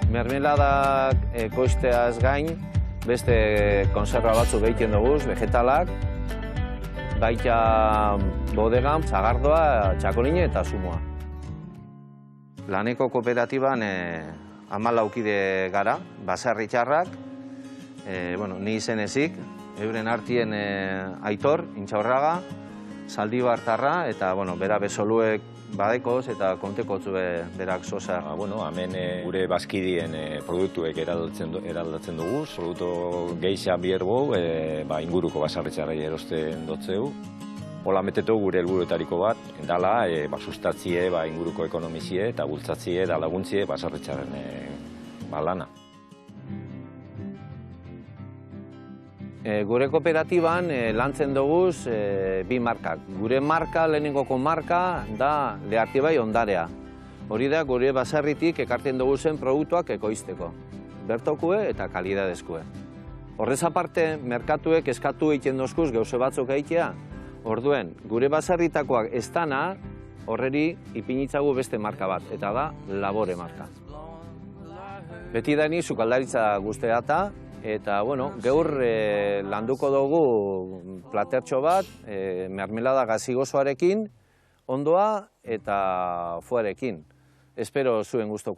Mermeladak ekoizteaz gain, beste konserba batzuk egiten dugu, vegetalak, baita bodegan, sagardoa, txakoline eta zumoa. Laneko kooperatiban 14 kide gara, baserri txarrak, ni izen ezik, euren artien Aitor, Intxaurraga, Zaldibar Tarra, eta bera bezoluek badekoz eta kontekotzu berak sosa. Hemen gure bazkidien produktuek eraldatzen dugu, produktu geixa bierbou, inguruko baserritxarrei erosten dotzeu. Hola metetu gure helburuetariko bat, dala sustatzie inguruko ekonomizie eta bultzatzie eta laguntzie baserritxarren lana. Gure kooperatiban lantzen dugu bi markak. Gure marka, lehenengoko marka, da Leartibai ondarea. Hori da gure baserritik ekartzen dugu zen produktuak ekoizteko. Bertokue eta kalidadezkue. Horrez aparte, merkatuek eskatu egiten dozkuz gauze batzuk egitea. Orduen, gure baserritakoak ez dana, horreri ipinitzagu beste marka bat, eta da Labore marka. Beti dani sukaldaritza guzteata, eta, gaur landuko dugu platertxo bat, mermelada gazigozoarekin, ondoa eta fuarekin. Espero zuen gustoko.